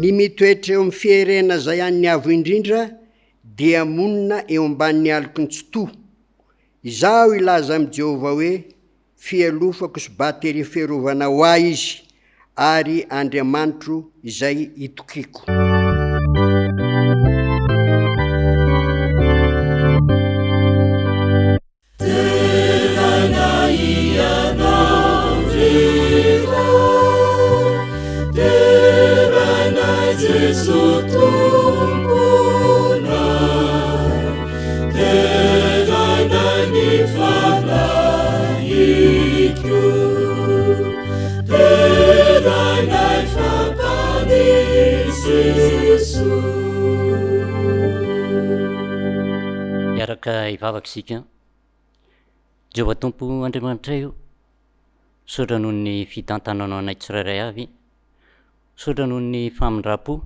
Ny mitoetra eo amin'ny fierena zay an'ny avo indrindra dia monina eo ambanin'ny aloko ny tsotoa. Izaho ilaza amin'i Jehova hoe fialofako sy batery fiarovana ho ahy izy ary Andriamanitro izay itokiko. Iaraka ivavaka isika. Jehova Tompo Andriamanitra io, saotra noho ny fitantananao anay tsirairay avy, saotra noho ny famindram-po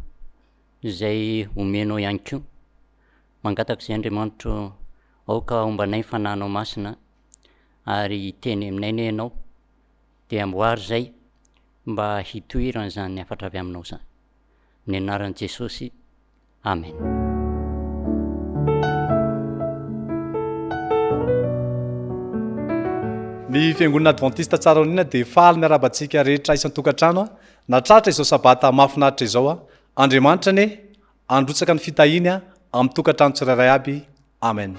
izay omenao ihany koa. Mangataka izay Andriamanitro aoka ombanay ny fanahinao masina ary teny aminay ne ianao dia amboary zay mba hitohirana zany afatra avy aminao zany. Ny anaran'i Jesosy, amen. Ny fiangonana adventiste tsara onina dia faly miarabantsika rehetra isan-tokantrano na tratra izao sabata mahafinaritra izao. Andriamanitra ne androtsaka ny fitahiny amin'ny tokantrano tsirairay aby. Amen.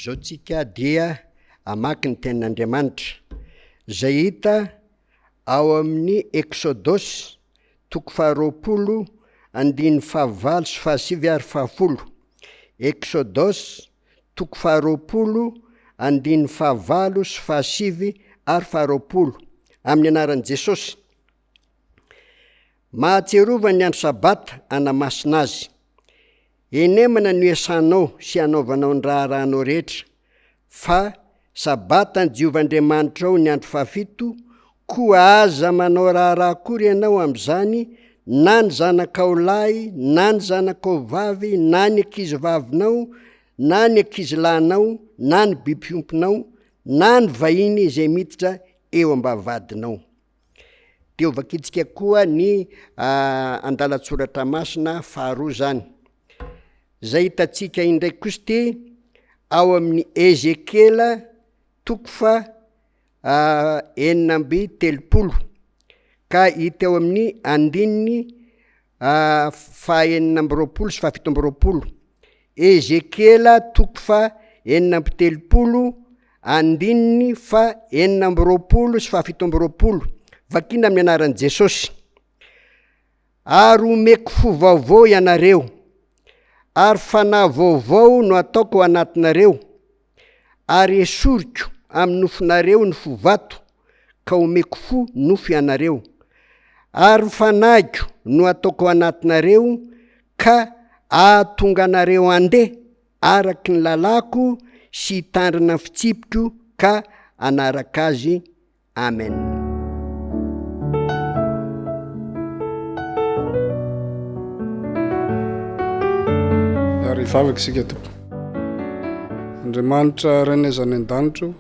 zao tsika dia amaky ny tenin'Andriamanitra zay hita ao amin'ny Exodosy 20:15-17. Exodosy 20:15-17 amin'ny anaran'i Jesosy. Mahatserova ny andro sabata anamasina azy, enemana ny esanao sy anaovanao ny raharanao rehetra, fa sabata ny Jehovah-Andriamanitra ao ny andro fafito, koa aza manao raharaha akory ianao amin'izany, na ny zanakao lahy, na ny zanakao vavy, na ny ankizy vavinao, na ny ankizy lahinao, na ny biby fiompinao, na ny vahiny izay miditra eo ambavadinao. Teo vakitsika koa ny andalatsoratra masina faharoa zany. Zay hitatsika indraiky kosa ty ao amin'ny Ezekela 4:30 ka hita eo amin'ny andininy 4:20 sy 7:20. Ezekela 4:30 andininy 4:20 sy 7:20. Vakina amin'ny anaran'i Jesosy. Ary omeko fo vaovao ianareo, ary fanahy vaovao no ataoko ao anatinareo, ary esoriko amin'ny nofonareo ny fo vato, ka omeko fo nofo ianareo. Ary fanahiko no ataoko ao anatinareo, ka ahatonga anareo andeha araky ny lalako sy hitandrina fitsipiko ka anaraka azy. Amen. Rehefavaka isika tompo. Andriamanitra renezany an-danitro,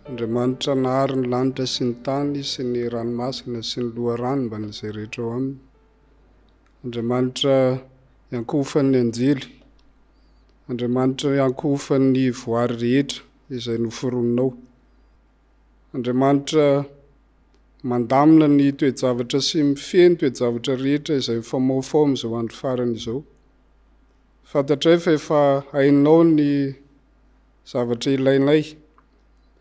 Andriamanitra nahary ny lanitra sy ny tany sy ny ranomasina sy ny loharano mba n'izay rehetra ao aminy. Andriamanitra iankofan'ny anjely, Andriamanitra iankofan'ny voary rehetra izay noforoninao. Andriamanitra mandamina ny toejavatra sy mifeny toejavatra rehetra izay mifamoafao amin'izao andro farany izao. Fantatray fa efa hainao ny zavatra ilainay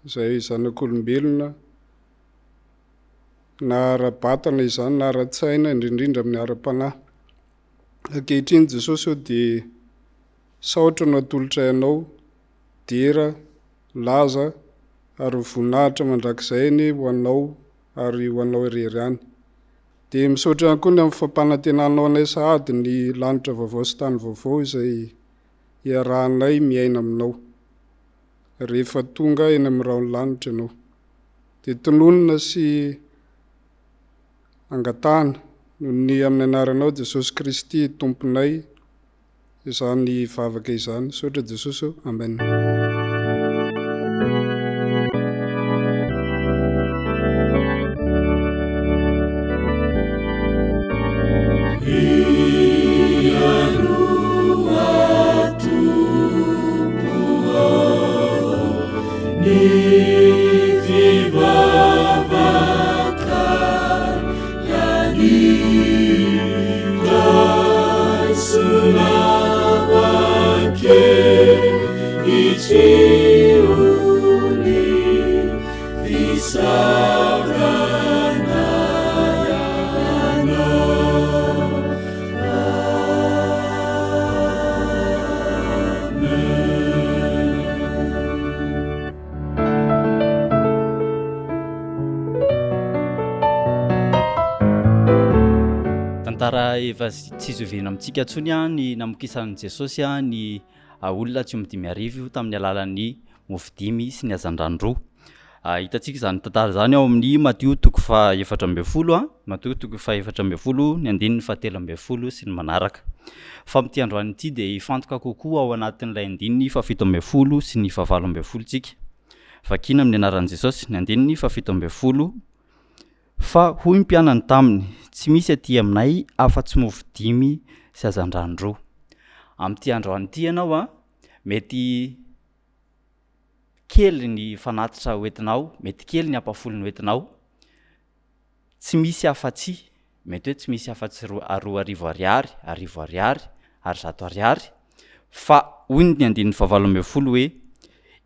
izay zanak'olombelona na ara-batana izany na ara-tsaina indrindrindra amin'ny ara-panahy. Ankehitriny Jesosy eo dia saotra no atolotra ianao, dera, laza ary voninahitra mandrakizay ny ho anao ary ho anao irery ihany. Dia misaotra ihany koa ny amin'ny fampanantenanao anay sahady ny lanitra vaovao sy tany vaovao izay iarahanay miaina aminao rehefa tonga eny amin'ny raolanitra ianao. Dia tononona sy angatahana noho ny amin'ny anaranao Jesosy Kristy tomponay izany vavaka izany. Saotra Jesosy eo. Amen. Tantara efa tsy zovena amintsika ntsony ny namokisan'i Jesosy ny olona tsy midimy arivo tamin'ny alalan'ny mofidimy sy ny azandrandroa. Hitantsika izany tantara zany ao amin'ny Matio 4:14, Matio 4:14, ny andininy 7:10 sy ny manaraka. Fa amin'ity androany ity dia hifantoka kokoa ao anatin'ilay andininy 17 sy ny 18 tsika. Vakina amin'ny anaran'i Jesosy, ny andininy 17. Fa hoy ny mpianany taminy, tsy misy aty aminay afa-tsy mofidimy sy azandrandroa. Amin'ity androany ity ianao mety kely ny fanatitra hoentinao, mety kely ny ampafolo ny hoentinao, tsy misy afa-tsy, mety hoe tsy misy afa-tsy 2,000 ariary, ary 100 , fa hoy ny andininy 18 hoe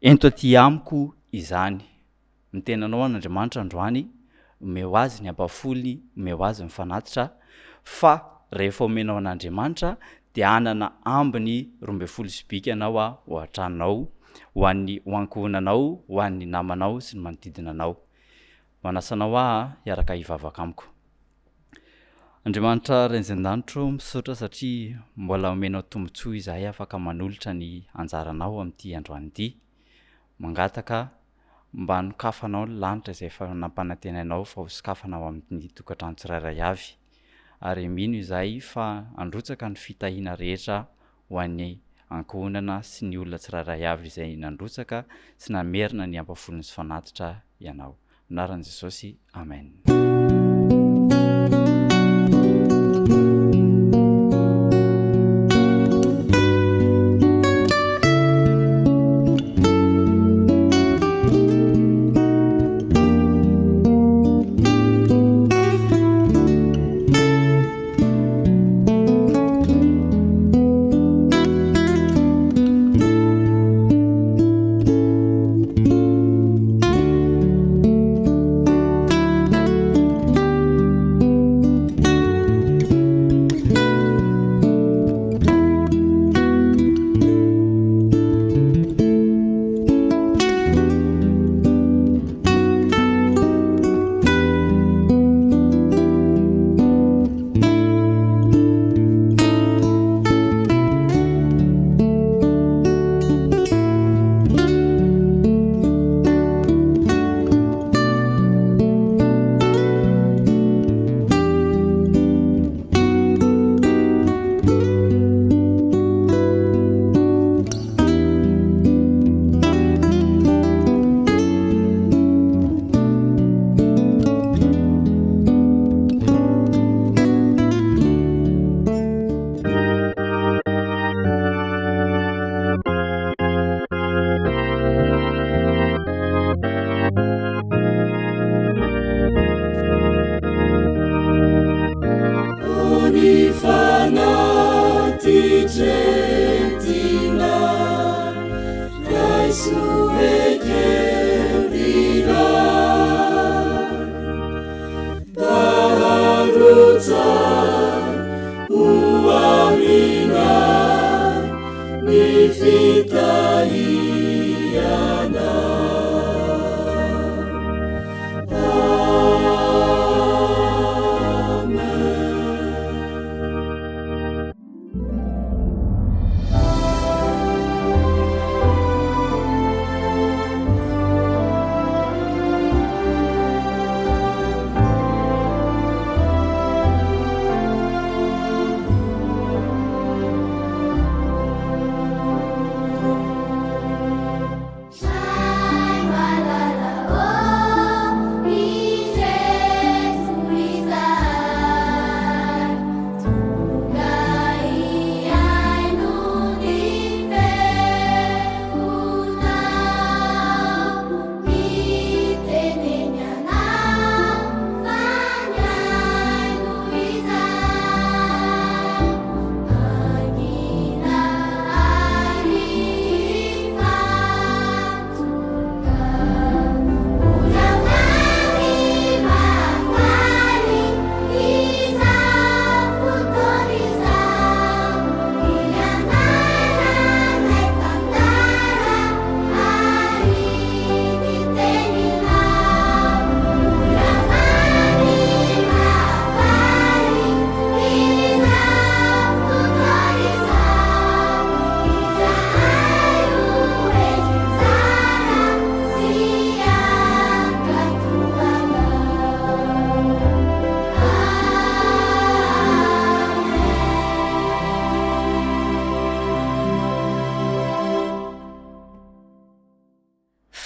ento aty amiko izany. Ny tenanao an'Andriamanitra androany, omeo azy ny ampafoly, omeo azy ny fanatitra, fa rehefa omenao an'Andriamanitra dia anana ambiny 12 sibika ianao ho an-tranonao, ho ankohonanao, ho an'ny namanao sy ny manodidina anao. Manasanao hiaraka hivavaka amiko. Andriamanitra Renjin-danitro, misaotra satria mbola omenao tombontsoa izahay afaka manolotra ny anjaranao amin'ity androany ity. Mangataka mba nokafanao ny lanitra izay efa nampanantenainao fa ho sokafanao amin'ny tokantrano tsirairay avy. Ary mino izahay fa androtsaka ny fitahiana rehetra ho an'ny ankohonana sy ny olona tsirairay avy izay nandrotsaka sy namerina ny ampafolony sy fanatitra ianao. Anaran'i Jesosy, amen.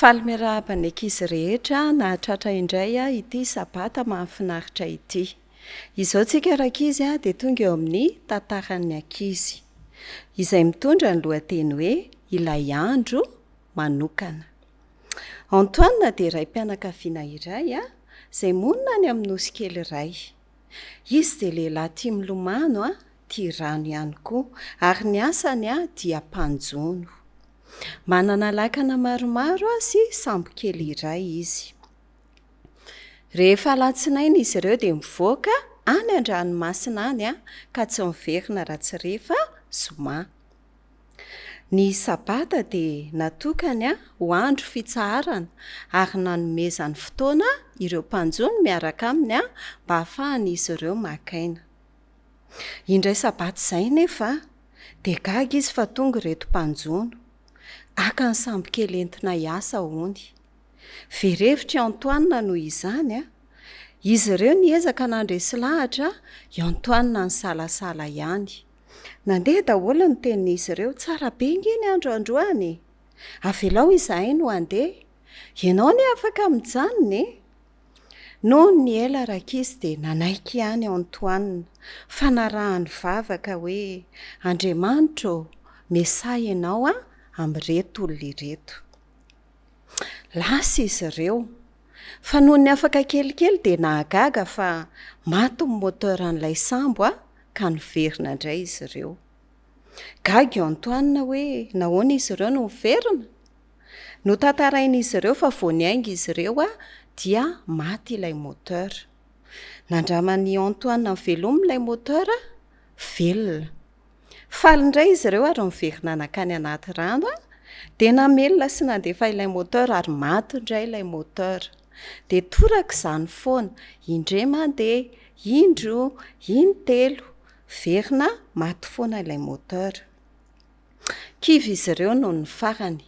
faly miarahaba ny ankizy rehetra nahatratra indray ity sabata mahafinaritra ity. Izao tsika rakizy dia tonga eo amin'ny tantaran'ny ankizy izay mitondra ny lohateny hoe ilay andro manokana. Antoine dia iray mpianakaviana iray izay monina any amin'ny nosy kely iray. Izy dia lehilahy tia milomano tia rano ihany koa ary ny asany dia mpanjono. Manana lakana maromaro sy sambo kely iray izy. Rehefa alatsinainy izy ireo dia mivoaka any an-dranomasina any ka tsy miverina raha tsy rehefa zoma. Ny sabata dia natokany ho andro fitsaharana ary nanomezany fotoana ireo mpanjono miaraka aminy mba ahafahan'izy ireo makaina. Indray sabata izay nefa dia gaga izy fa tonga ireto mpanjono. Aka ny sambo kely entina hiasa hony. Verevitra Antoine noho izany izy ireo niezaka nandresy lahatra i Antoine ny salasala ihany. Nandeha daholo ny tenin'izy ireo tsara be ngeny andro androany. Avelao izahay no andeha. Ianao ny afaka mijanona. Noho ny ela rakizy dia nanaiky ihany Antoine fa narahany vavaka hoe Andriamanitra mesay ianao amin'ireto olona ireto. Lasa izy ireo fa noho ny afaka kelikely dia nahagaga fa maty ny moteran'ilay sambo ka niverina indray izy ireo. Gaga Antoine hoe nahoana izy ireo no miverina? Notantarain'izy ireo fa vao niainga izy ireo dia maty ilay moteur. Nandramany Antoine miveloma ilay moteur velona. Faly indray izy ireo ary miverina nakany anaty rano dia namelona sy nandefa ilay moteur ary maty indray ilay moteur. Dia toraka izany foana indray mandeha, indro, intelo, verina maty foana ilay moteur. Kivy izy ireo no ny farany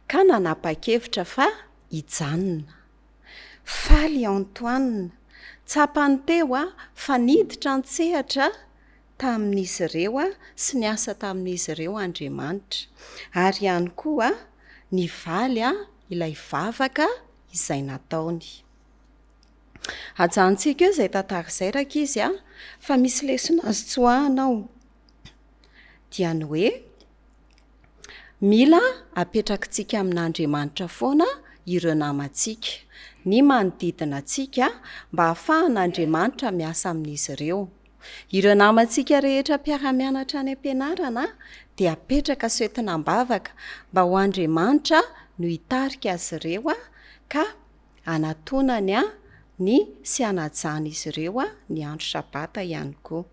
ka nanapa-kevitra fa hijanona. Faly Antoine, tsapany teo fa niditra an-tsehatra tamin'izy ireo sy ny asa tamin'izy ireo Andriamanitra. Ary ihany koa ny valy ilay vavaka izay nataony. Ajantsika eo izay tantara izay rakizy fa misy lesona azo tsoahanao. Dia ny hoe mila apetrakintsika amin'Andriamanitra foana ireo namantsika, ny manodidina antsika mba ahafahan'Andriamanitra miasa amin'izy ireo. Ireo namantsika rehetra mpiara-mianatra any am-pianarana dia apetraka soetinam-bavaka mba ho Andriamanitra no hitarika azy ireo ka anatonany ny sy hanajana izy ireo ny andro sabata ihany koa.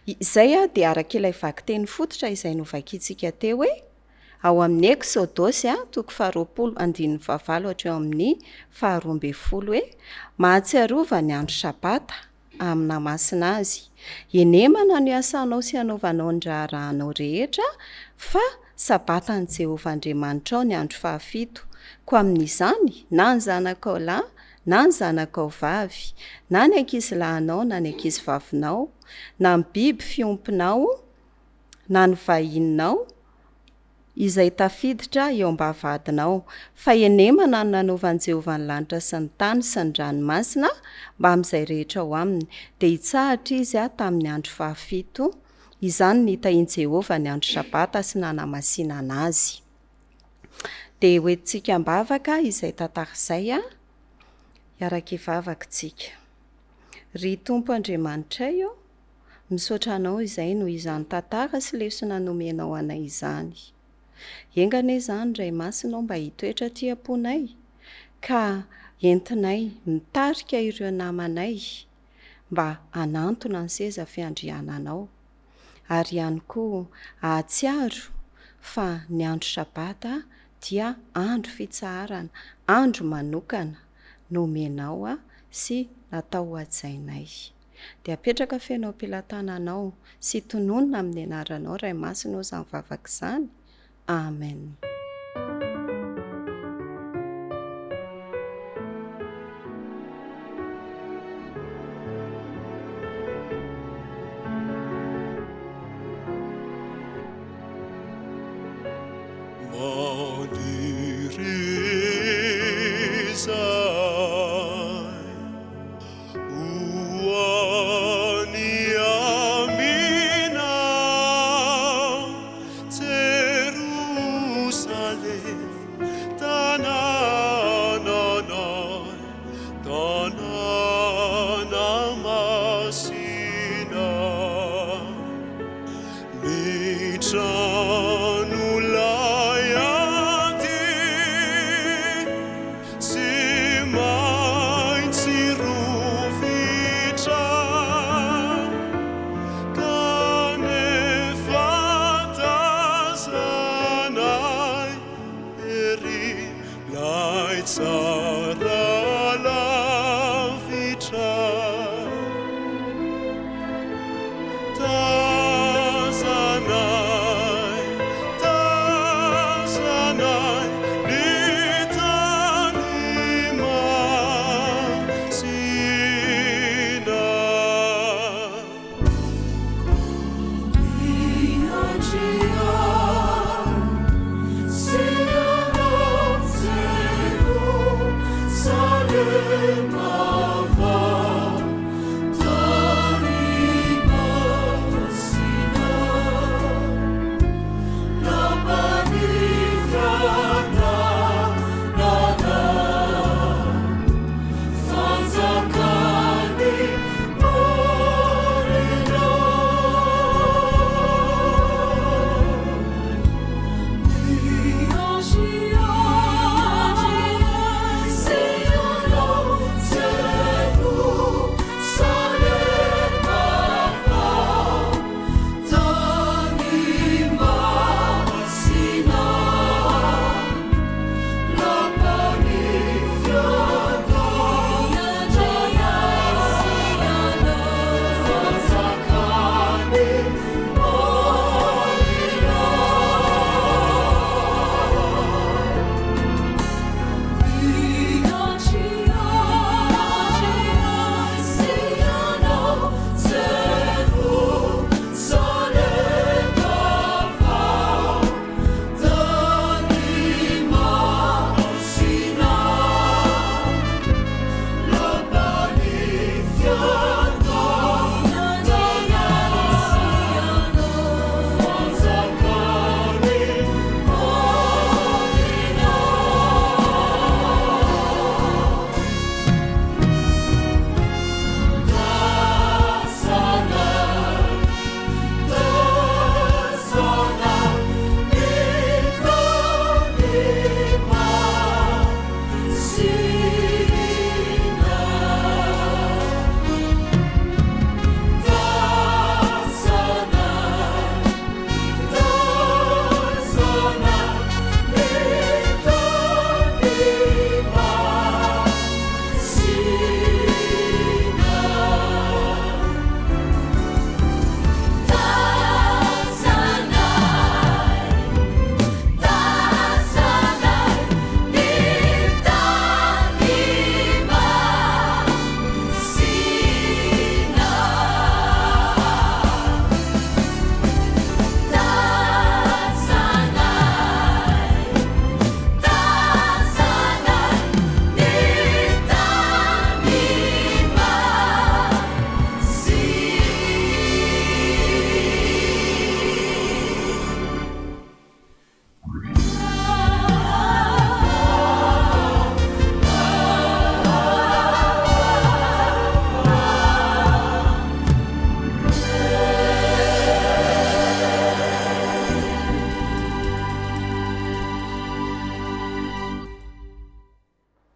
Izay dia araka ilay vaky teny fototra izay novakitsika teo hoe ao amin'ny exodosy a toko 20:15 hatreo amin'ny 12 hoe mahatsiarova ny andro sabata amina masina azy enemana no asanao sy anaovanao ny raharahanao rehetra fa sabata ny Jehovah Andriamanitra ao ny andro 7 ko amin'izany na ny zanakao lahy na ny zanakao vavy na ny ankizy lahinao na ny ankizy vavinao na ny biby fiompinao na ny vahininao izay tafiditra eo am-bavahadinao fa enemana no nanaovan'i Jehovah ny lanitra sy ny tany sy ny ranomasina mba amin'izay rehetra ao aminy dia hitsahatra izy tamin'ny andro 7 izany ny hitahian'i Jehovah ny andro sabata sy nanamasinana azy. Dia hoentintsika am-bavaka izay tantara izay iaraka ivavaka tsika. Ry Tompo Andriamanitra io misaotra anao izay no izany tantara sy lesona nomenao anay izany. Engana izany ray masinao mba hitoetra aty am-ponay ka entinay mitarika ireo namanay mba hanantona ny seza fiandriananao ary ihany koa ahatsiaro fa ny andro sabata dia andro fitsaharana, andro manokana nomenao sy natao hajainay. Dia apetraka fenao am-pelatananao sy tononona amin'ny anaranao ray masinao izany vavaka izany. Amen.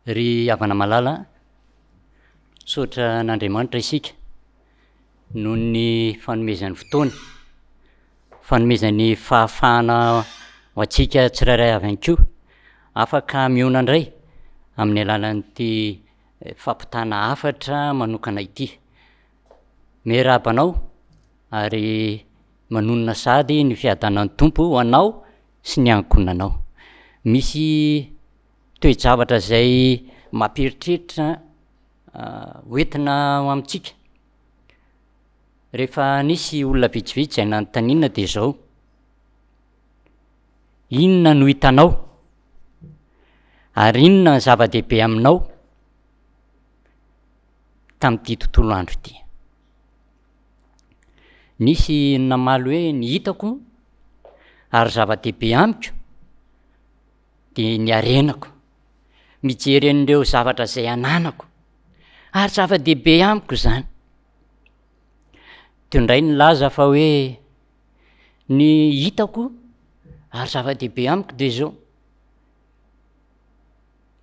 ry havana malala sotra n'Andriamanitra isika noho ny fanomezan'ny fotoana, fanomezan'ny fahafahana ho antsika tsirairay avy any koa afaka miona indray amin'ny alalan'ity fampitana hafatra manokana ity. Merabanao ary manonona sady ny fiadanan'ny tompo ho anao sy ny ankonanao. Misy toe-javatra zay mampiritreritra hoentina amintsika. Rehefa nisy olona vitsivitsy zay nanontaniana de zao: inona no hitanao ary inona ny zava-dehibe aminao tamin'ity tontolo andro ity? Nisy namaly hoe ny hitako ary zava-dehibe amiko de ny arenako, mijery an'ireo zavatra zay ananako ary zava-dehibe amiko zany. Teo indray nilaza fa hoe ny hitako ary zava-dehibe amiko de zao: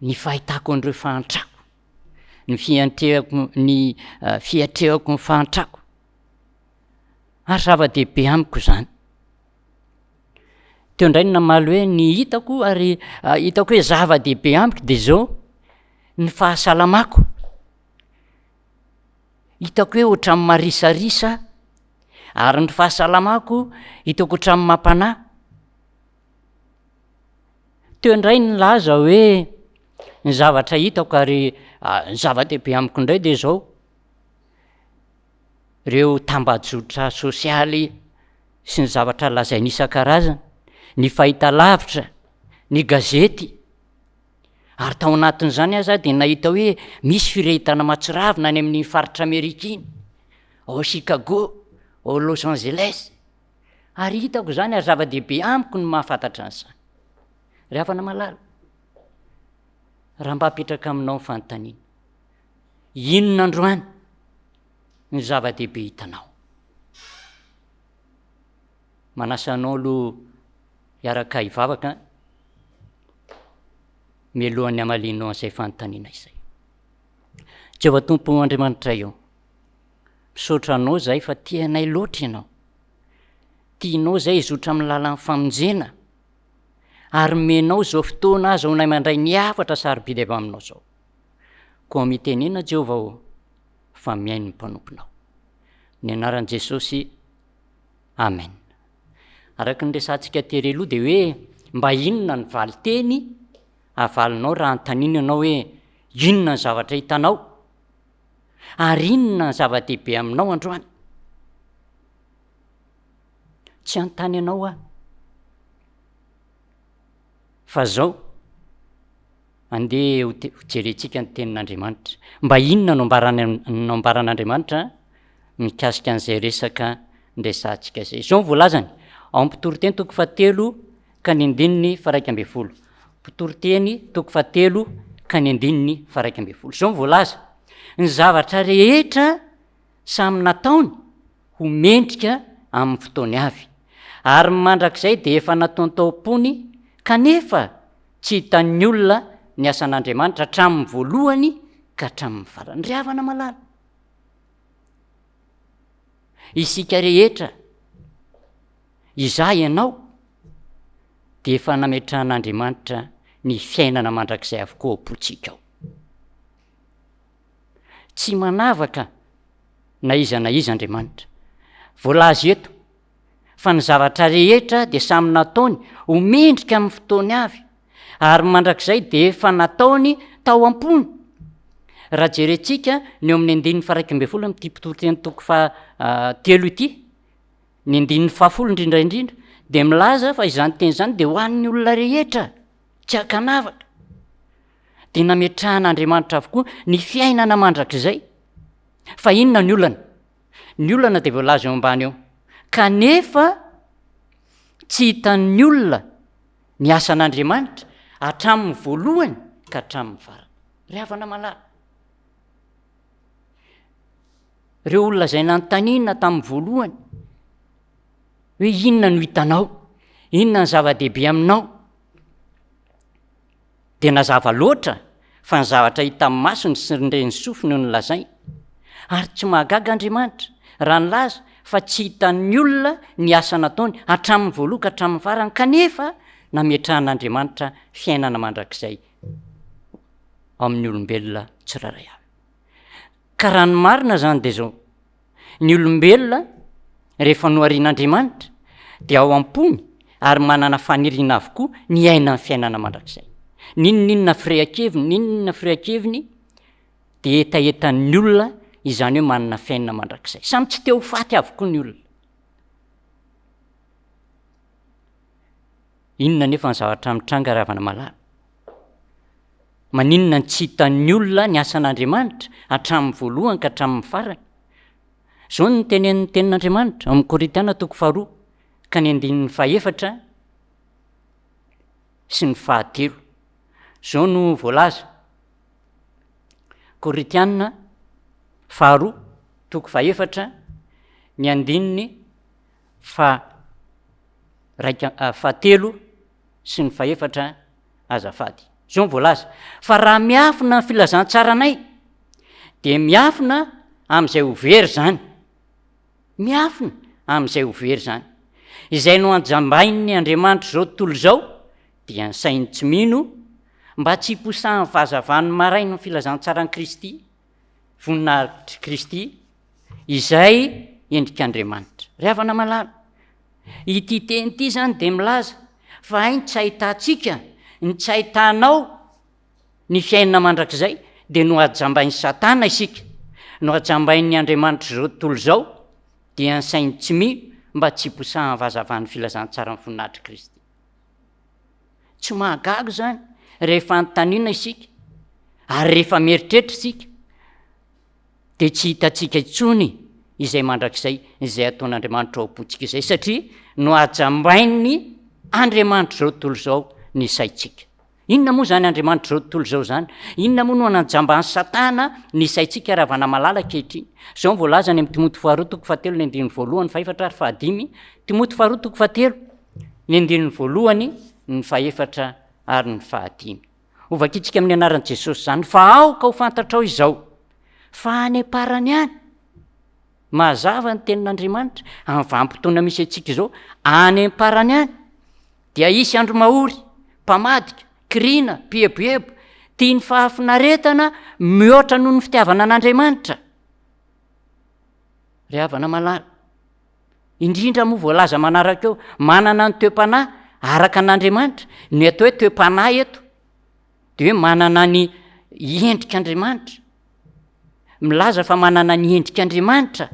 ny fahitako an'ireo fahantrako, ny fiatrehako ny fahantrako ary zava-dehibe amiko zany. Teo indray namaly hoe ny hitako ary hitako hoe zava-dehibe amiko de zao: ny fahasalamako, hitako hoe ohatran'ny marisarisa ary ny fahasalamako hitako ohatran'ny mampanahy. Teo indray nilaza hoe ny zavatra hitako ary ny zava-dehibe amiko indray de zao: reo tambajotra sosialy sy ny zavatra lazainy isan-karazany, ny fahitalavitra, ny gazety. Ary tao anatin'izany aza de nahita hoe misy firehetana matsiravina any amin'ny faritra Amerika iny, ao Chicago, ao Los Angeles. Ary hitako zany ary zava-dehibe amiko ny mahafantatra an'izany. Ry havana malala, raha mba apetraka aminao ny fanontaniana: inona androany ny zava-dehibe hitanao? Manasa anao aloha hiaraka hivavaka mialohan'ny hamalinao an'izay fanontaniana izay. Jehovah Tompo Andriamanitra eo, misaotra anao zay fa tianay loatra ianao, tianao zay hizotra amin'ny lalan'ny famonjena ary menao zao fotoana azaonay mandray ny hafatra sarobidy avy aminao zao. Koa mitenena Jehovah o, fa miaino ny mpanomponao. Ny anaran'i Jesosy, amen. Araka ny resantsika tery aloha de hoe mba inona ny valy teny avalinao raha antanina ianao hoe inona ny zavatra hitanao ary inona ny zava-dehibe aminao androany. Tsy antany anao aho, fa zao andeha hojerentsika ny tenin'Andriamanitra. Mba inona no ambaran'Andriamanitra mikasika an'izay resaka nresantsika zay. Zao ny voalazany ao am-pitoroteny 7:1-11. Mpitoroteny 7:1-11. Zao ny voalaza: ny zavatra rehetra samy nataony ho mendrika amin'ny fotoany avy, ary mandrakizay de efa nataony tao am-pony, kanefa tsy hitan'ny olona ny asan'Andriamanitra hatramin'ny voalohany ka hatramin'ny farany. Ry havana malala, isika rehetra, izaho ianao, de efa nametrahan'Andriamanitra ny fiainana mandrakizay avokoa am-potsika ao. Tsy manavaka na iza Andriamanitra. Voalaza eto fa ny zavatra rehetra de samy nataony ho mendrika amin'ny fotoany avy, ary mandrakizay de efa nataony tao am-pony. Raha jerentsika ny eo amin'ny 1:12 am'ty mpitoroteny 3 ity, ny 10 indrindraindrindra, de milaza fa izany teny zany de ho an'ny olona rehetra, tsy akanavaka. De nametrahan'Andriamanitra avokoa ny fiainana mandrakizay. Fa inona ny olana? Ny olana de voalaza eo ambany eo: kanefa tsy hitan'ny olona ny asan'Andriamanitra hatramin'ny voalohany ka hatramin'ny farany. Ry havana malala, reo olona zay nanontaniana tamin'ny voalohany hoe inona no hitanao, inona ny zava-dehibe aminao, de nazava loatra fa ny zavatra hita masony sy nreny sofy no ny lazay ary tsy mahagaga Andriamanitra raha ny laza fa tsy hitan'ny olona ny asa nataony hatramin'ny voaloha ka hatramin'ny farany kanefa nametrahan'Andriamanitra fiainana mandrakizay amin'ny olombelona tsiraray avy. Ka raha ny marina zany de zao, ny olombelona rehefa noharian'Andriamanitra dia ao am-pony ary manana faniriana avokoa ny aina ny fiainana mandrakizay. Ninonninona fireakeviny de etaetan'ny olona izany hoe manana fiainana mandrakizay. Samy tsy teo faty avokoa ny olona. Inona nefa ny zavatra mitranga ravana malala? Maninona ny tsy hitan'ny olona ny asan'Andriamanitra hatramin'ny voalohany ka hatramin'ny farany? Zao ny tenen'ny tenin'Andriamanitra amin'ny Korintiana 2 ka ny 4 sy ny 7. Zao no voalaza. Korintiana 2:4 ny 7 sy ny 4 azafady. Zao ny voalaza. Fa raha miafina ny filazantsaranay de miafina amin'izay overy zany. Miafina amin'izay overy zany. Izay no anjambain'ny Andriamanitra zao tontolo zao dia ny sainy tsy mino mba tsy hiposahan'ny vazavahan'ny maraina ny filazantsaran'i Kristy, voninahitry Kristy izay endrik'Andriamanitra. Ry havana malala, ity teny ity zany de milaza fa hainy tsy ahitantsika, ny tsy ahitanao ny fiainana mandrakizay de no ajambain'ny Satana isika, no ajambain'ny Andriamanitra zao tontolo zao dia ny sainy tsy mino mba tsy hiposahan'ny vazavahan'ny filazantsaran'ny voninahitry Kristy. Tsy mahagago zany rehefa antanina isika ary rehefa mieritreritra isika de tsy hitatsika intsony izay mandrakizay izay ataon'Andriamanitra ao am-pontsika izay satria no ajambain'ny Andriamanitra zao tontolo zao ny saitsika. Inona moa zany Andriamanitra zao tontolo zao zany? Inona moa no anajamban'ny Satana ny saitsika ravana malala kehitriny? Zao ny voalaza any amin'ny Timoty 2:7 ny 1 5 ary 5. Timoty 2:7 ny 1 ny 4 ary ny 5. Ovakitsika amin'ny anaran'i Jesosy zany fa aoka ho fantatrao izao fa any am-parany any mazava ny tenin'Andriamanitra amin'ny vanim-potoana misy antsika izao, any am-parany any dia isy andro mahory, mpamadika, kirina, pieboebo, tia ny fahafinaretana mihoatra noho ny fitiavana an'Andriamanitra. Ry havana malala, indrindra moa voalaza manaraka eo manana ny toepanahy araka an'Andriamanitra. Ny atao hoe toepanahy eto de hoe manana ny endrik'Andriamanitra, milaza fa manana ny endrik'Andriamanitra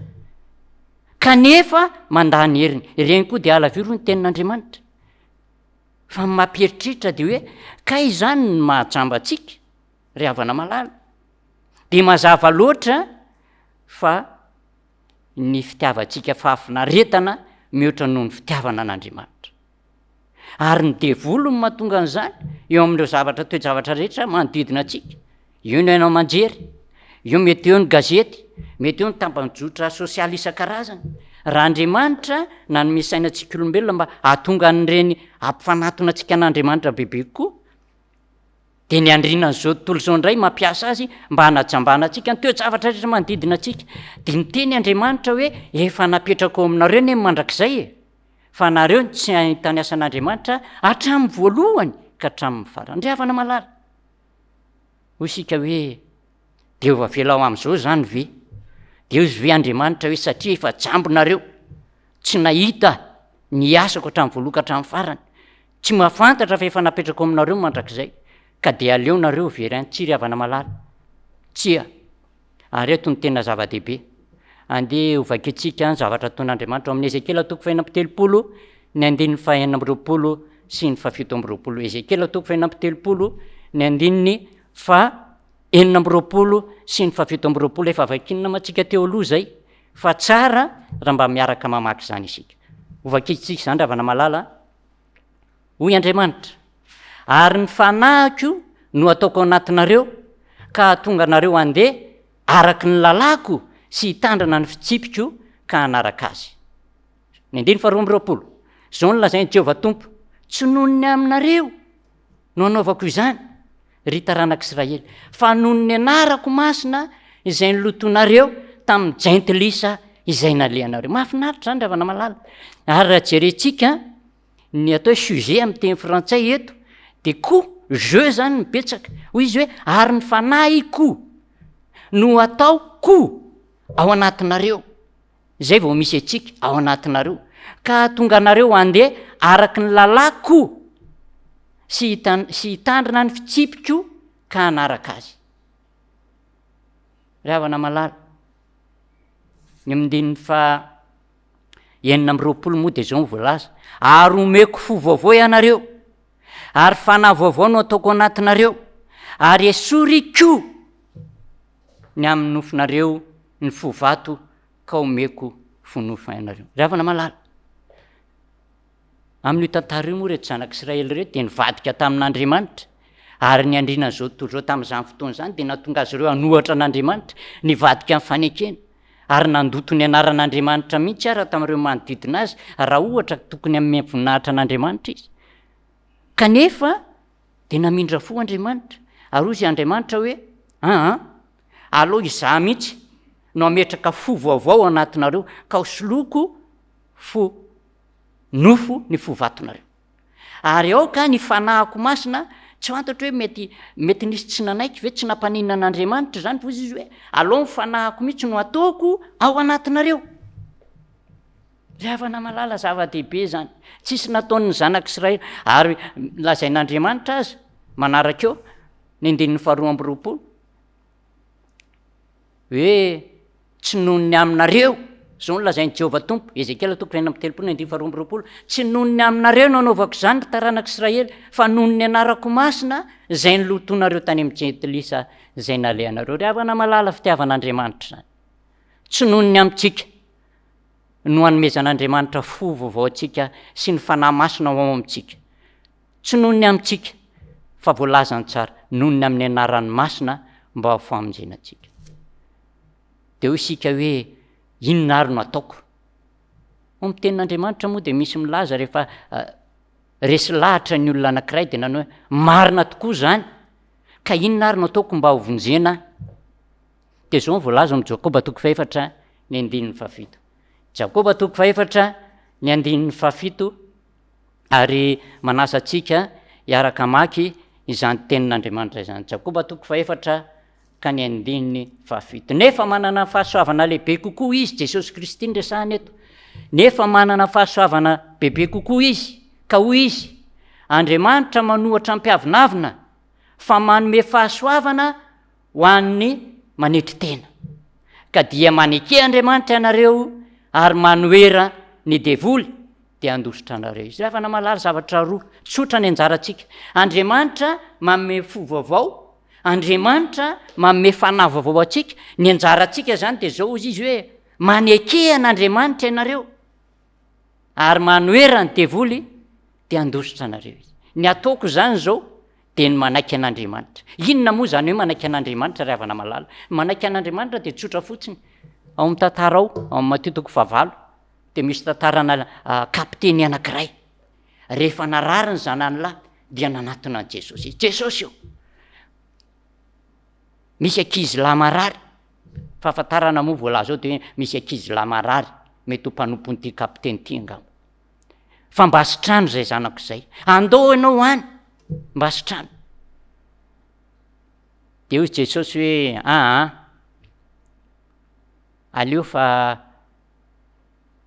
kanefa mandany heriny. Ireny koa de alaviro ny tenin'Andriamanitra. Fa mampieritritra de hoe ka izany ny mahajamba antsika, ry havana malala, de mazava loatra fa ny fitiavantsika fahafinaretana mihoatra noho ny fitiavana an'Andriamanitra. Ary ny devolo ny mahatonga an'izany eo amin'ireo zavatra toe-javatra rehetra manodidina antsika. Io no hainao manjery, io mety eo ny gazety, mety eo ny tambanjotra sosialy isan-karazany. Raha Andriamanitra na ny misainantsika olombelona mba hahatonga an'ireny ampifanatona antsika an'Andriamanitra bebe koa, de ny andrinan'izao tontolo zao indray mampiasa azy mba hanajambana antsika ny toe-javatra rehetra manodidina antsika. De niteny Andriamanitra hoe efa napetraka ao aminareo ny mandrakizay e, fa nareo tsy ahitany asan'Andriamanitra hatramin'ny voalohany ka hatramin'ny farany. Ry havana malala, hoy isika hoe de ova velao amin'izao zany ve? De izy ve Andriamanitra hoe satria efa jambonareo tsy nahita ny asako hatramin'ny voalohany ka hatramin'ny farany, tsy mahafantatra fa efa napetraka ao aminareo mandrakizay, ka de aleo nareo very antsiry havana malala. Tsia, ary eto ny tena zava-dehibe. Andeha ovakitsika ny zavatra ataon'Andriamanitra amin'ny Ezekela 9:7 ny 9:20 sy ny 7:20. Ezekela 9:7 ny 9:20 sy ny 7:20. Efa vakinina matsika teo aloha zay fa tsara raha mba miaraka mamaky zany isika. Ovakitsika zany ravana malala. Hoy Andriamanitra, ary ny fanahiko no ataoko anatinareo ka hatonga anareo andeha araky ny lalako sy hitandrana ny fitsipiko ka hanaraka azy. Ny 2:20 zao ny lazain'i Jehovah Tompo, tsy nohony aminareo no anaovako izany rytaranak'israely fa noho ny anarako masina izay nylotonareo tamin'ny jentilisa izay naleanareo mahafinaritra zany ravana malala ary raha jerentsika ny atao hoe sujet amin'ny teny frantsay eto de ko jeu zany mipetsaka hoy izy hoe ary ny fanahy ko no atao ko ao anatinareo zay vao misy atsika ao anatinareo ka tonga anareo andeha araky ny lalako sy hitandrina ny fitsipiko ka anaraka azy ravana malala ny amindinin'ny fa enina am'roapolo moa de zao nyvoalaza ary omeko fo vaovao ianareo ary fanahy vaovao no ataoko anatinareo ary esoriko ny amin'ny nofinareo ny fovato ka omeko fonofo ianareo ravana malala amin'io tantara io moa reto zanak'israely reto de nivadika tamin'andriamanitra ary ny andrina zao tontolo zao tamin'izany fotoana zany de natonga azy ireo hanohatra an'andriamanitra nivadika amin'ny fanekena ary nandoto ny anaran'andriamanitra mihitsy ara tamin'ireo manodidina azy raha ohatra tokony amin'ny voninahitra an'andriamanitra izy kanefa de namindra fo andriamanitra ary ozy andriamanitra hoe aloha izaho mihitsy no ametraka fo vaovao anatinareo ka hosoloko fo nofo ny fovatonareo ary ao ka ny fanahako masina tsy fantatra hoe mety nisy tsy nanaiky ve tsy nampaninana an'andriamanitra zany fa izy hoe aloha ny fanahako mihitsy no ataoko ao anatinareo ravana malala zava-dehibe zany tsisy nataon'ny zanak'israely ary lazain'andriamanitra azy manaraka eo ny andininy faharoa amby roapolo hoe tsy nohony aminareo zao ny lazain'i Jehovah tompo Ezekiel toko 2:telopolo ny andiny faharoa amby roapolo tsy nohony aminareo no anaovako zany ry taranak'israely fa nohony anarako masina zay nylotonareo tany amin'ny jentilisa zay naleanareo ravana malala fitiavan'andriamanitra zany tsy nohony amintsika no hanomezan'andriamanitra fo vaovao atsika sy ny fanahy masina ao amintsika tsy nohony amintsika fa voalazany tsara nohony amin'ny anaran'ny masina mba hafamonjenatsika de ho isika hoe inona ary no ataoko o amin'ny tenin'andriamanitra moa de misy milaza rehefa resy lahatra ny olona anankiray de nany hoe marina tokoa zany ka inona ary no ataoko mba hovonjena de zao voalaza amin'ny Jakoba toko 4 ny andininy fafito Jakoba toko 4 ny andininy fafito ary manasa atsika hiaraka maky izany tenin'andriamanitra izany Jakoba toko 4 ka ny andininy fafito nefa manana fahasoavana lehibe kokoa izy Jesosy Kristy ndresahany eto nefa manana fahasoavana bebe kokoa izy ka hoy izy Andriamanitra manohatra ampiavinavina fa manome fahasoavana ho an'ny manetry tena ka dia maneke Andriamanitra ianareo ary manoera ny devoly de andositra anareo izy rehefa namalala zavatra roa tsotra ny anjarantsika Andriamanitra manome fo vaovao Andriamanitra manome fanahy vaovao atsika ny anjarantsika zany de zao izy hoe maneke an'Andriamanitra ianareo ary manoera ny devoly de andositra anareo izy ny ataoko zany zao de ny manaiky an'Andriamanitra inona moa zany hoe manaiky an'Andriamanitra ry havana malala manaiky an'Andriamanitra de tsotra fotsiny ao amin'ny tantara ao amin'ny Mateo toko 9 de misy tantarana kapiteny anankiray rehefa narary ny zanany lahy dia nanatona an' Jesosy izy Jesosy io misy ankizy lahy marary fahafantarana moa voalaza ao de misy ankizy lahy marary mety ho mpanompon'ity kapiteny ty angamba fa mba asitrano zay zanako zay andao ianao any mba asitrano de hoy Jesosy hoe aleo fa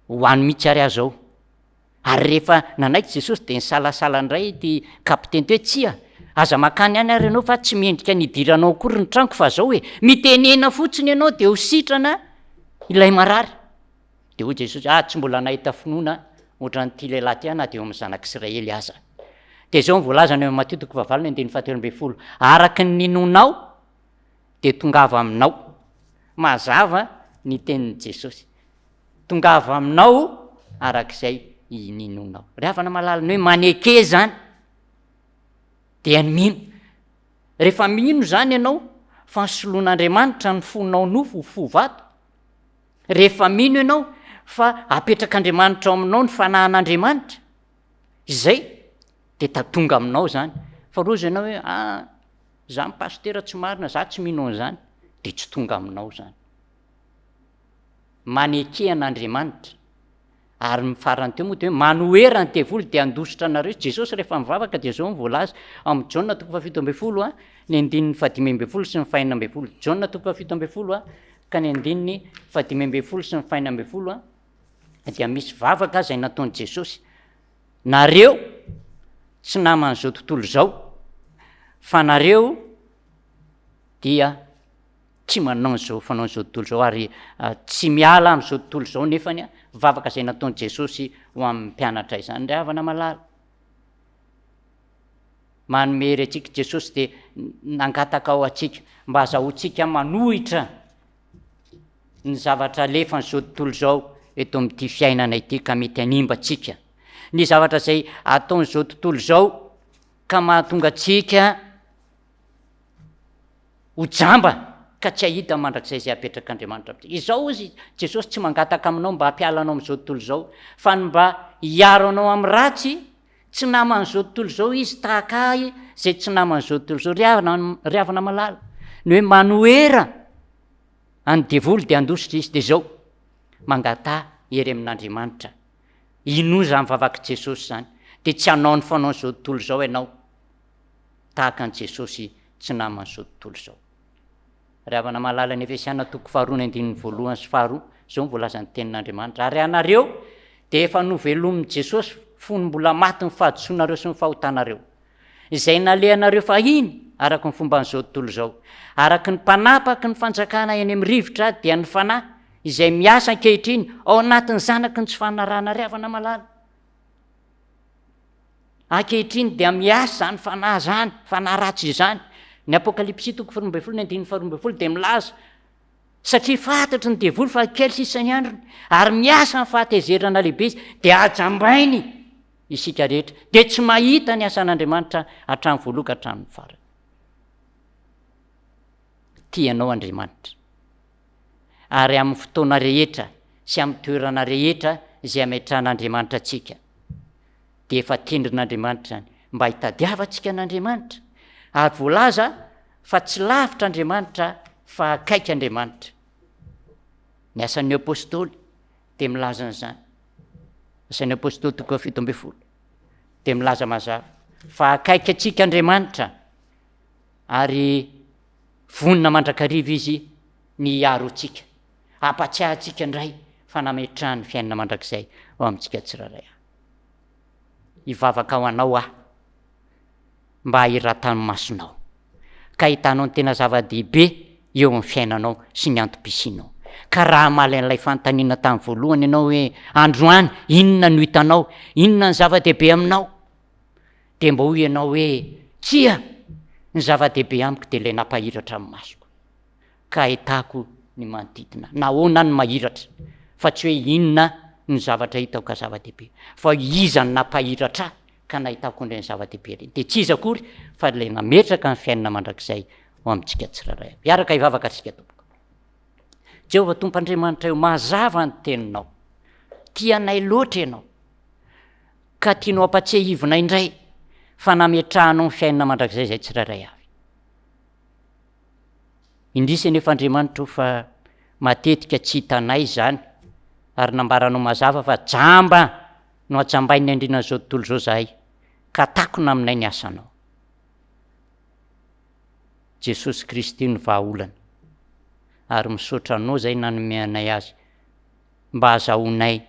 hoany mihitsy ary azo ao ary rehefa nanaiky Jesosy de nisalasala ndray ty kapiteny hoe tsia aza makany any ary ianao fa tsy miendrika nidiranao akory ny tranoko fa zao hoe mitenena fotsiny ianao de ho sitrana ilay marary de hoy Jesosy tsy mbola nahita finoana ohatran'ity lehilahy ty na de eo amin'ny zanak'Israely aza de zao voalaza ny Mateo toko 9 ny andiny 17 araky ny ninonao de tongava aminao mazava ny tenin'i Jesosy tongava aminao arak'izay ninonao ry havana malala ny hoe maneke zany de mino rehefa mino zany ianao fa nsoloan'Andriamanitra ny fonao nofo fo vato rehefa mino ianao fa apetrak'Andriamanitra ao aminao ny fanahan'Andriamanitra zay de tatonga aminao zany fa rozy ianao hoe za mipastera tsy marina za tsy mino an'izany de tsy tonga aminao zany manekehan'andriamanitra ary mifarany teo moa de hoe manoherany tevoly de andositra anareo jesosy rehefa mivavaka de zao nyvoalaza amin'ny jaona toko fafito ambe folo a ny andininy fadimy ambe folo sy ny faina ambe folo jaona toko fafito ambe folo a ka ny andininy fadimy ambe folo sy ny faina ambe folo a dia misy vavaka zay nataony jesosy nareo tsy naman'izao tontolo zao fa nareo dia tsy manao zao fanao zao tontolo zao ary tsy miala am'izao tontolo zao nefany a vavaka zay nataony jesosy ho amin'ny mpianatra izany ry havana malala manomery atsika jesosy de nangataka ao atsika mba azahotsika manohitra ny zavatra alefa n'izao tontolo zao eto amin'ity fiainana ity ka mety animba atsika ny zavatra zay ataon'izao tontolo zao ka mahatonga atsika ho jamba ka tsy ahita mandrakizay zay apetrak'andriamanitra amitsika izao izy jesosy tsy mangataka aminao mba hampialanao am'izao tontolo zao fa ny mba hiaro anao amin'ny ratsy tsy naman'izao tontolo zao izy tahaka ahy zay tsy naman'izao tontolo zao ry havana malala ny hoe manohera any devoly de andositra izy de zao mangata ery amin'andriamanitra inoza mivavaka jesosy zany de tsy hanao ny fanao zao tontolo zao ianao tahaka an' jesosy tsy naman'izao tontolo zao ry havana malala ny efesiana toko faharoa ny andininy voalohany sy faharoa zao mivoalazany tenin'andriamanitra ary anareo de efa novelomin'i jesosy fony mbola maty ny fahadisoanareo sy ny fahotanareo izay nalehanareo fahiny araka ny fomba n'izao tontolo zao araky ny mpanapaky ny fanjakana eny amin'ny rivotra dia ny fanahy izay miasa ankehitriny ao anatin'ny zanaky ny tsy fanarana ry havana malala ankehitriny dia miasa zany fanahy zany fanahy ratsy izany ny apokalipsy toko faharoambe folo ny andininy faharoambe folo de milaza satria fantatry ny devoly fa kely sisany androny ary miasa ny fahatezerana lehibe izy de ajambainy isika rehetra de tsy mahita ny asan'andriamanitra hatrany voaloka hatrany farany tianao andriamanitra ary amin'ny fotoana rehetra sy amin'ny toerana rehetra izay ametran'andriamanitra atsika de efa tendrin'andriamanitra ny mba hitadiavantsika an'andriamanitra ary voalaza fa tsy lavitra andriamanitra fa akaiky andriamanitra ny asan'ny apôstôly de milaza n'izany asan'ny apôstôly toko fito ambe folo de milaza mazava fa akaiky atsika andriamanitra ary vonina mandrakariva izy ny hiaro atsika ampatsiahantsika indray fa nametrahany fiainana mandrakizay ao amintsika tsiraray hivavaka ao anao aho mba hiratany masonao ka hitanao ny tena zava-dehibe eo amin'ny fiainanao sy ny antom-pisinao ka raha maly an'ilay fanontaniana tamin'ny voalohany ianao hoe androany inona no hitanao inona ny zava-dehibe aminao de mba hoy ianao hoe tsia ny zava-dehibe amiko de lay nampahiratra amin'ny masoko ka ahitako ny manodidina nahoana ny mahiratra fa tsy hoe inona ny zavatra hitako ka zava-dehibe fa iza ny nampahiratra ka nahitako indray ny zava-dehibe reny de tsy izy akory fa lay nametraka ny fiainana mandrakizay ho amintsika tsiraray aby iaraka hivavaka atsika tompoko Jehovah Tompoandriamanitra eo mazava ny teninao tianay loatra ianao ka tianao ampatsiahivinay indray fa nametrahanao ny fiainana mandrakizay zay tsiraray avy indrisany efa Andriamanitra fa matetika tsy hitanay zany ary nambaranao mazava fa jamba no ajambainy andrina zao tontolo zao zahay ka takona aminay ny asanao Jesosy Kristy ny vahaolana ary misaotra anao zay nanomeanay azy mba azahoanay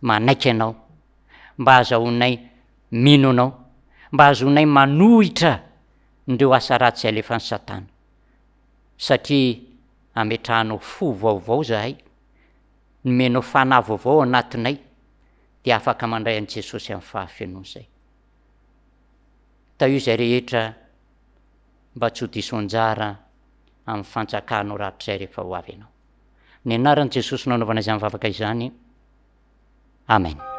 manaiky anao mba azahoanay mino anao mba azahoanay manohitra ndreo asa ratsy zay alefan'ny satana satria ametrahanao fo vaovao zahay nomenao fanahy vaovao anatinay de afaka mandray an' Jesosy amin'ny fahafenon'izay tao io zay rehetra mba tsy ho diso anjara amin'ny fanjakanao ratrizay rehefa ho avy ianao ny anaran'i Jesosy nanaovana izany mivavaka izany amen